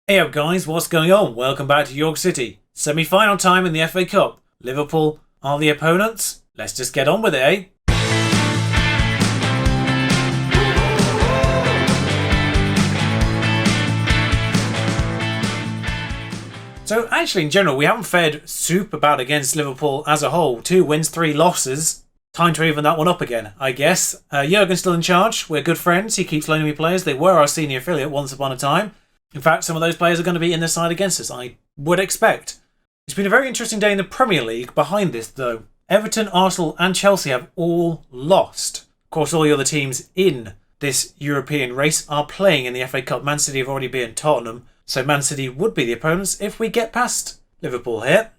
Hey up guys, what's going on? Welcome back to York City. Semi-final time in the FA Cup. Liverpool are the opponents. Let's just get on with it, eh? So actually in general, we haven't fared super bad against Liverpool as a whole. 2 wins, 3 losses. Time to even that one up again, I guess. Jurgen's still in charge. We're good friends. He keeps loaning me players. They were our senior affiliate once upon a time. In fact, some of those players are going to be in the side against us, I would expect. It's been a very interesting day in the Premier League behind this, though. Everton, Arsenal and Chelsea have all lost. Of course, all the other teams in this European race are playing in the FA Cup. Man City have already beaten Tottenham, so Man City would be the opponents if we get past Liverpool here.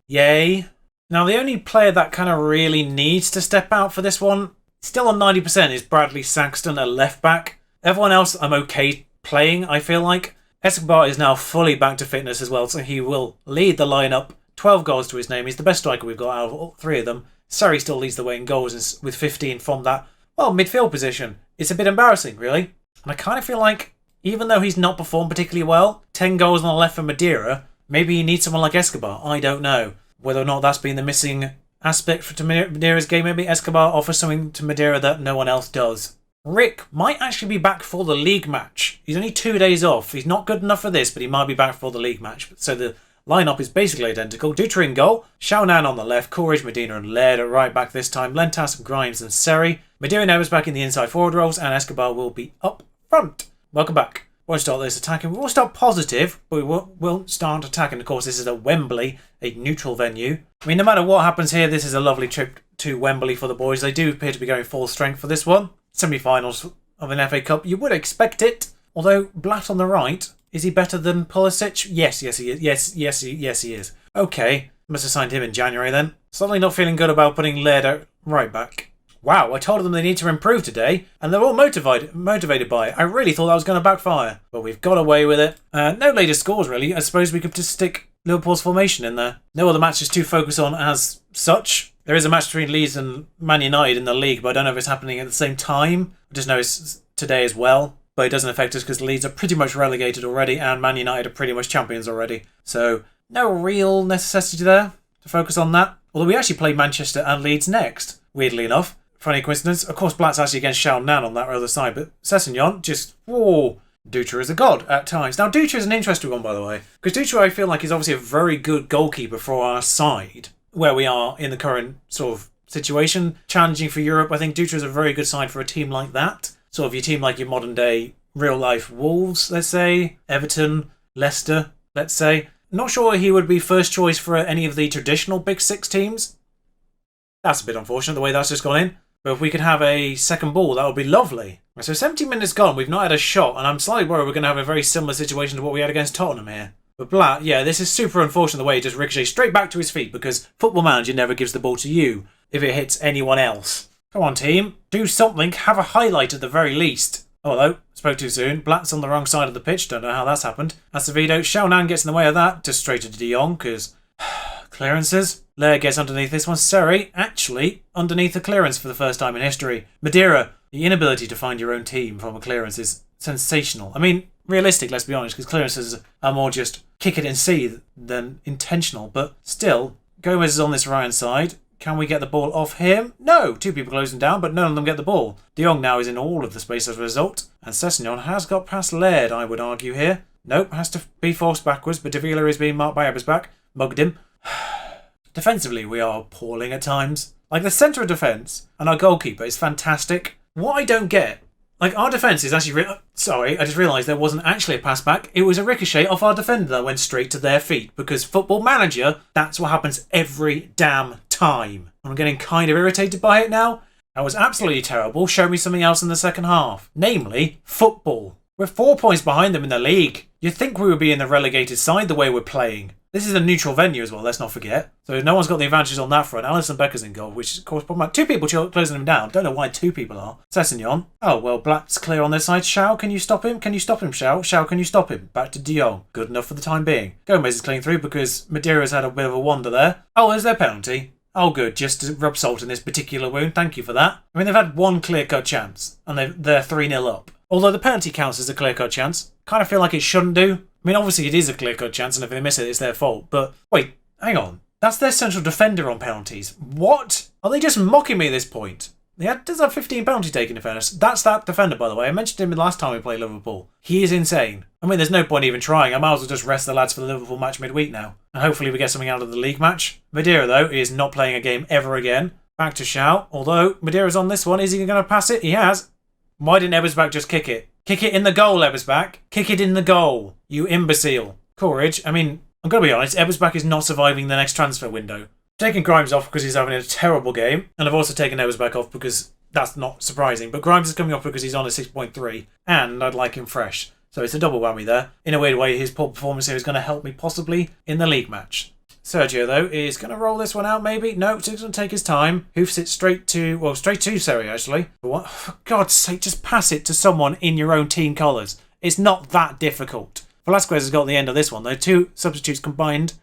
Yay. Now, the only player that kind of really needs to step out for this one, still on 90%, is Bradley Saxton, a left-back. Everyone else I'm okay playing, I feel like. Escobar is now fully back to fitness as well, so he will lead the lineup. 12 goals to his name. He's the best striker we've got out of all 3 of them. Surrey still leads the way in goals with 15 from that, well, midfield position. It's a bit embarrassing, really. And I kind of feel like, even though he's not performed particularly well, 10 goals on the left for Madeira, maybe he needs someone like Escobar. I don't know. Whether or not that's been the missing aspect for Madeira's game, maybe Escobar offers something to Madeira that no one else does. Rick might actually be back for the league match. He's only 2 days off. He's not good enough for this, but he might be back for the league match. So the lineup is basically identical. Dutra in goal, Xiaonan on the left, Courage, Medina and Laird at right back this time, Lentas, Grimes and Seri. Madeira now is back in the inside forward roles and Escobar will be up front. Welcome back. Won't start this attacking. We will start positive, but we won't start attacking. Of course, this is at Wembley, a neutral venue. I mean, no matter what happens here, this is a lovely trip to Wembley for the boys. They do appear to be going full strength for this one. Semi-finals of an FA Cup, you would expect it. Although Blatt on the right, is he better than Pulisic? Yes, he is. Yes, he is. Okay, must have signed him in January then. Suddenly not feeling good about putting Laird out right back. Wow, I told them they need to improve today, and they're all motivated by it. I really thought that was going to backfire, but we've got away with it. No latest scores, really. I suppose we could just stick Liverpool's formation in there. No other matches to focus on as such. There is a match between Leeds and Man United in the league, but I don't know if it's happening at the same time. I just know it's today as well, but it doesn't affect us because Leeds are pretty much relegated already, and Man United are pretty much champions already. So no real necessity there to focus on that. Although we actually play Manchester and Leeds next, weirdly enough. Funny coincidence. Of course, Blatt's actually against Xiaonan on that other side, but Sessegnon just, whoa, Dutra is a god at times. Now, Dutra is an interesting one, by the way, because Dutra, I feel like, is obviously a very good goalkeeper for our side, where we are in the current sort of situation, challenging for Europe. I think Dutra is a very good side for a team like that. Sort of your team like your modern day real-life Wolves, let's say, Everton, Leicester, let's say. Not sure he would be first choice for any of the traditional Big Six teams. That's a bit unfortunate, the way that's just gone in. But if we could have a second ball, that would be lovely. So 17 minutes gone, we've not had a shot, and I'm slightly worried we're going to have a very similar situation to what we had against Tottenham here. But Blatt, yeah, this is super unfortunate the way he just ricochets straight back to his feet, because Football Manager never gives the ball to you if it hits anyone else. Come on, team. Do something. Have a highlight at the very least. Oh, hello. Spoke too soon. Blatt's on the wrong side of the pitch. Don't know how that's happened. Acevedo. Xiaonan gets in the way of that. Just straight to De Jong, because clearances. Lair gets underneath this one. Seri, actually, underneath the clearance for the first time in history. Madeira, the inability to find your own team from a clearance is sensational. I mean, realistic, let's be honest, because clearances are more just kick it and see than intentional. But still, Gomez is on this right-hand side. Can we get the ball off him? No! 2 people closing down, but none of them get the ball. De Jong now is in all of the space as a result. And Sessegnon has got past Laird, I would argue here. Nope, has to be forced backwards, but Davila is being marked by Ebersbach. Mugged him. Defensively, we are appalling at times. Like, the centre of defence and our goalkeeper is fantastic. What I don't get, like, our defence is actually... Sorry, I just realised there wasn't actually a pass back. It was a ricochet off our defender that went straight to their feet. Because Football Manager, that's what happens every damn time. I'm getting kind of irritated by it now. That was absolutely terrible. Show me something else in the second half. Namely, football. We're 4 points behind them in the league. You'd think we would be in the relegated side the way we're playing. This is a neutral venue as well, let's not forget. So no one's got the advantages on that front. Alisson Becker's in goal, which is of course problematic. 2 people closing him down. Don't know why 2 people are. Sessegnon. Oh, well, Blatt's clear on this side. Xiao, can you stop him? Can you stop him, Xiao? Xiao, can you stop him? Back to De Jong. Good enough for the time being. Gomez is clean through because Madeira's had a bit of a wander there. Oh, there's their penalty. Oh, good. Just to rub salt in this particular wound. Thank you for that. I mean, they've had one clear-cut chance, and they're 3-0 up. Although the penalty counts as a clear-cut chance. Kind of feel like it shouldn't do. I mean, obviously it is a clear-cut chance, and if they miss it, it's their fault. But wait, hang on. That's their central defender on penalties. What? Are they just mocking me at this point? He does have 15 penalties taken, in fairness. That's that defender, by the way. I mentioned him the last time we played Liverpool. He is insane. I mean, there's no point even trying. I might as well just rest the lads for the Liverpool match midweek now. And hopefully we get something out of the league match. Madeira, though, is not playing a game ever again. Back to Shaw. Although, Madeira's on this one. Is he going to pass it? He has. Why didn't Ebersbach just kick it? Kick it in the goal, Ebersbach. Kick it in the goal, you imbecile. Courage. I mean, I'm going to be honest. Ebersbach is not surviving the next transfer window. Taking Grimes off because he's having a terrible game. And I've also taken Ebersbach off because that's not surprising. But Grimes is coming off because he's on a 6.3. And I'd like him fresh. So it's a double whammy there. In a weird way, his poor performance here is going to help me possibly in the league match. Sergio, though, is going to roll this one out, maybe. No, he's going to take his time. Hoofs it straight to Seri, actually. But what? For God's sake, just pass it to someone in your own team colours. It's not that difficult. Velasquez has got the end of this one, though. 2 substitutes combined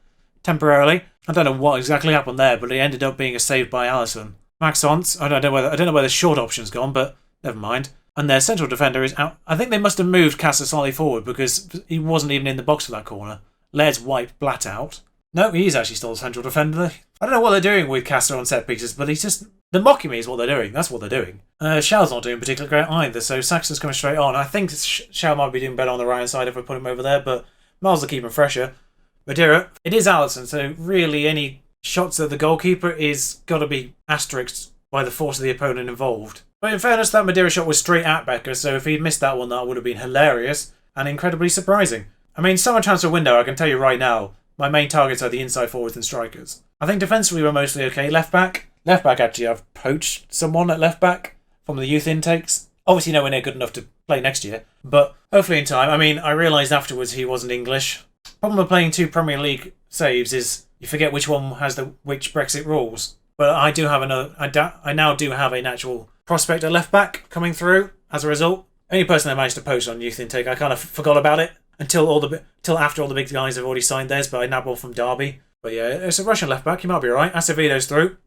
temporarily. I don't know what exactly happened there, but it ended up being a save by Alisson. Maxence, I don't know where the short option's gone, but never mind. And their central defender is out. I think they must have moved Casa slightly forward because he wasn't even in the box for that corner. Laird's wiped Blatt out. No, he's actually still a central defender. I don't know what they're doing with Casa on set pieces, but he's just... They're mocking me is what they're doing. That's what they're doing. Shaw's not doing particularly great either, so Saxon's coming straight on. I think Shaw might be doing better on the right side if we put him over there, but Miles will keep him fresher. Madeira, it is Alisson, so really any shots at the goalkeeper is got to be asterisked by the force of the opponent involved. But in fairness, that Madeira shot was straight at Becker, so if he'd missed that one, that would have been hilarious and incredibly surprising. I mean, summer transfer window, I can tell you right now, my main targets are the inside forwards and strikers. I think defensively we're mostly okay. Left back, actually, I've poached someone at left back from the youth intakes. Obviously nowhere near good enough to play next year, but hopefully in time. I mean, I realised afterwards he wasn't English. Problem with playing 2 Premier League saves is you forget which one has which Brexit rules. But I do have I now do have an actual prospect at left back coming through as a result. Only person I managed to poach on youth intake. I kind of forgot about it until after all the big guys have already signed theirs, but I nabbed one from Derby. But yeah, it's a Russian left back. He might be alright. Acevedo's through.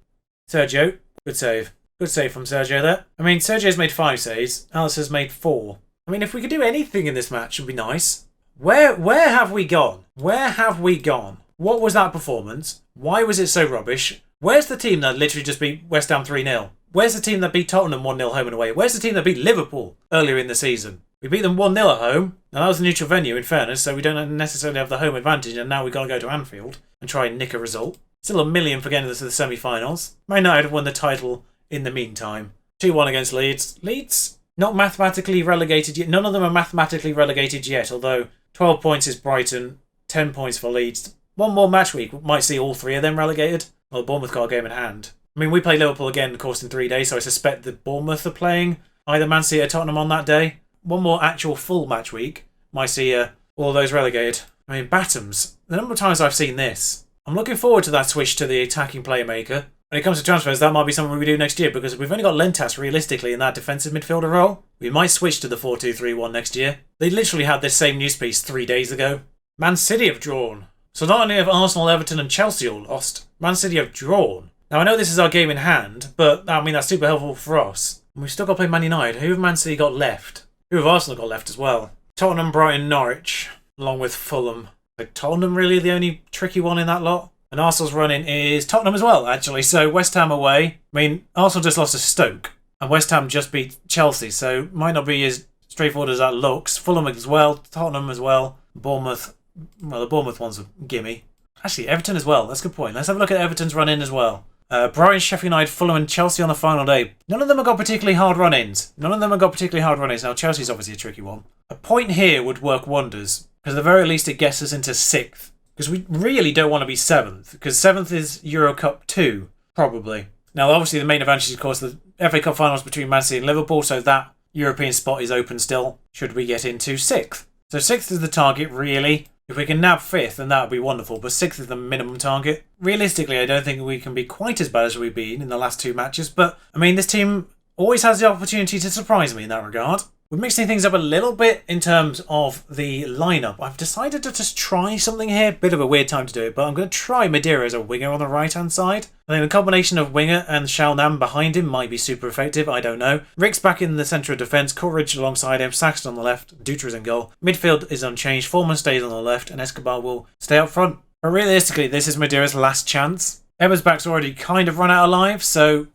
Sergio, good save. Good save from Sergio there. I mean, Sergio's made 5 saves. Alice has made 4. I mean, if we could do anything in this match, it would be nice. Where have we gone? Where have we gone? What was that performance? Why was it so rubbish? Where's the team that literally just beat West Ham 3-0? Where's the team that beat Tottenham 1-0 home and away? Where's the team that beat Liverpool earlier in the season? We beat them 1-0 at home. Now that was a neutral venue in fairness, so we don't necessarily have the home advantage, and now we've got to go to Anfield and try and nick a result. Still a million for getting us to the semi-finals. Man United have won the title in the meantime. 2-1 against Leeds. Leeds, not mathematically relegated yet. None of them are mathematically relegated yet, although 12 points is Brighton, 10 points for Leeds. One more match week might see all 3 of them relegated. Well, Bournemouth got a game in hand. I mean, we play Liverpool again, of course, in 3 days, so I suspect that Bournemouth are playing either Man City or Tottenham on that day. One more actual full match week might see all those relegated. I mean, Batums, the number of times I've seen this. I'm looking forward to that switch to the attacking playmaker. When it comes to transfers, that might be something we do next year, because we've only got Lentas realistically in that defensive midfielder role. We might switch to the 4-2-3-1 next year. They literally had this same news piece 3 days ago. Man City have drawn. So not only have Arsenal, Everton and Chelsea all lost, Man City have drawn. Now I know this is our game in hand, but I mean that's super helpful for us. And we've still got to play Man United. Who have Man City got left? Who have Arsenal got left as well? Tottenham, Brighton, Norwich, along with Fulham. Like Tottenham really the only tricky one in that lot? And Arsenal's running is Tottenham as well, actually. So West Ham away. I mean, Arsenal just lost to Stoke. And West Ham just beat Chelsea. So might not be as straightforward as that looks. Fulham as well. Tottenham as well. Bournemouth. Well, the Bournemouth one's a gimme. Actually, Everton as well. That's a good point. Let's have a look at Everton's run-in as well. Brighton, Sheffield United, Fulham and Chelsea on the final day. None of them have got particularly hard run-ins. Now, Chelsea's obviously a tricky one. A point here would work wonders. Because at the very least it gets us into 6th. Because we really don't want to be 7th. Because 7th is Euro Cup 2, probably. Now, obviously, the main advantage is, of course, the FA Cup finals between Man City and Liverpool. So that European spot is open still, should we get into 6th. So 6th is the target, really. If we can nab 5th, then that would be wonderful. But 6th is the minimum target. Realistically, I don't think we can be quite as bad as we've been in the last 2 matches. But, I mean, this team always has the opportunity to surprise me in that regard. We're mixing things up a little bit in terms of the lineup. I've decided to just try something here. Bit of a weird time to do it, but I'm going to try Madeira as a winger on the right-hand side. I think the combination of winger and Shalnam behind him might be super effective. I don't know. Rick's back in the centre of defence. Coleridge alongside him. Saxton on the left. Dutra's in goal. Midfield is unchanged. Foreman stays on the left, and Escobar will stay up front. But realistically, this is Madeira's last chance. Ebersbach's already kind of run out of lives, so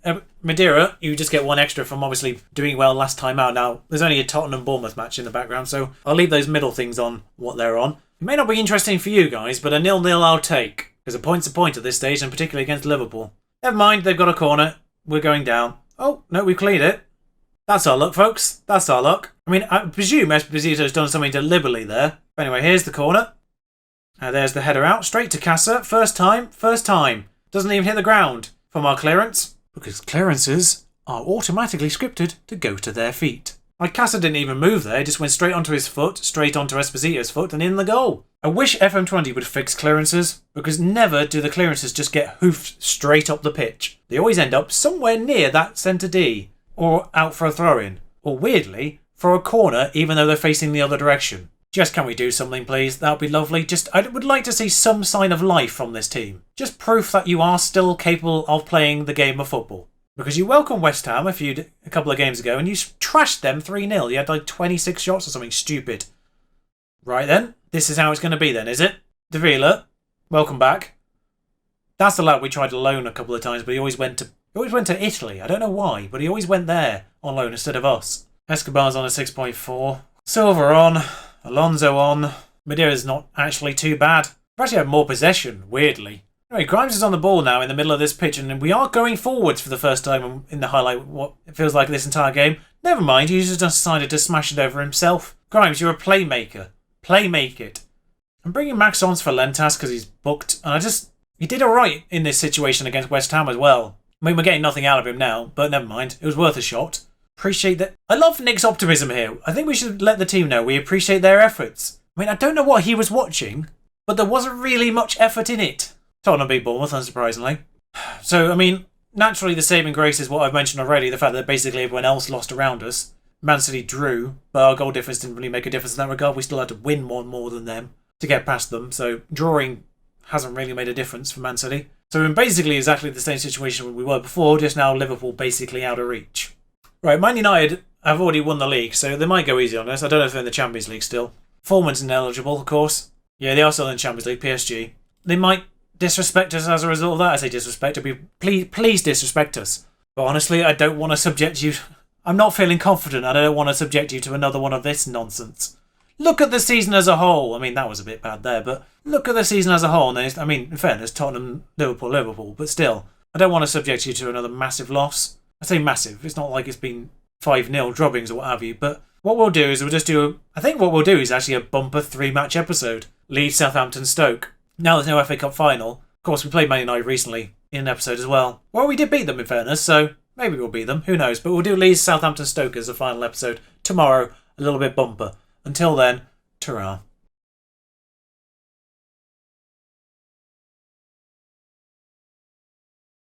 Madeira, you just get one extra from obviously doing well last time out. Now, there's only a Tottenham-Bournemouth match in the background, so I'll leave those middle things on what they're on. It may not be interesting for you guys, but a 0-0 I'll take, because a point's a point at this stage, and particularly against Liverpool. Never mind, they've got a corner. We're going down. Oh, no, we've cleared it. That's our luck, folks. That's our luck. I mean, I presume Esposito's done something deliberately there. But anyway, here's the corner. There's the header out, straight to Casa. First time. Doesn't even hit the ground from our clearance, because clearances are automatically scripted to go to their feet. Like Casa didn't even move there, just went straight onto his foot, straight onto Esposito's foot, and in the goal. I wish FM20 would fix clearances, because never do the clearances just get hoofed straight up the pitch. They always end up somewhere near that centre D, or out for a throw-in, or weirdly, for a corner even though they're facing the other direction. Just can we do something, please? That would be lovely. I would like to see some sign of life from this team. Just proof that you are still capable of playing the game of football. Because you welcomed West Ham a couple of games ago and you trashed them 3-0. You had like 26 shots or something stupid. Right then, this is how it's going to be then, is it? Davila, welcome back. That's the lad we tried to loan a couple of times, but he always went to Italy. I don't know why, but he always went there on loan instead of us. Escobar's on a 6.4. Silver on. Alonso on. Madeira's not actually too bad. We've actually had more possession, weirdly. Anyway, Grimes is on the ball now in the middle of this pitch, and we are going forwards for the first time in the highlight, what it feels like this entire game. Never mind, he just decided to smash it over himself. Grimes, you're a playmaker. Playmake it. I'm bringing Max on for Lentas because he's booked, and he did alright in this situation against West Ham as well. I mean, we're getting nothing out of him now, but never mind. It was worth a shot. Appreciate that. I love Nick's optimism here. I think we should let the team know we appreciate their efforts. I mean, I don't know what he was watching, but there wasn't really much effort in it. Tottenham beat Bournemouth, unsurprisingly. So, I mean, naturally the saving grace is what I've mentioned already, the fact that basically everyone else lost around us. Man City drew, but our goal difference didn't really make a difference in that regard. We still had to win one more than them to get past them, so drawing hasn't really made a difference for Man City. So we're in basically exactly the same situation we were before, just now Liverpool basically out of reach. Right, Man United have already won the league, so they might go easy on us. I don't know if they're in the Champions League still. Foreman's ineligible, of course. Yeah, they are still in the Champions League, PSG. They might disrespect us as a result of that. I say disrespect. Please disrespect us. But honestly, I don't want to subject you... I'm not feeling confident. I don't want to subject you to another one of this nonsense. Look at the season as a whole. I mean, that was a bit bad there, but look at the season as a whole. And I mean, in fairness, Tottenham, Liverpool, but still, I don't want to subject you to another massive loss. I say massive. It's not like it's been 5-0 droppings or what have you. But what we'll do is I think what we'll do is actually a bumper 3-match episode. Leeds, Southampton, Stoke. Now there's no FA Cup final. Of course, we played Man United recently in an episode as well. Well, we did beat them in fairness, so maybe we'll beat them. Who knows? But we'll do Leeds, Southampton, Stoke as a final episode tomorrow. A little bit bumper. Until then, ta-ra.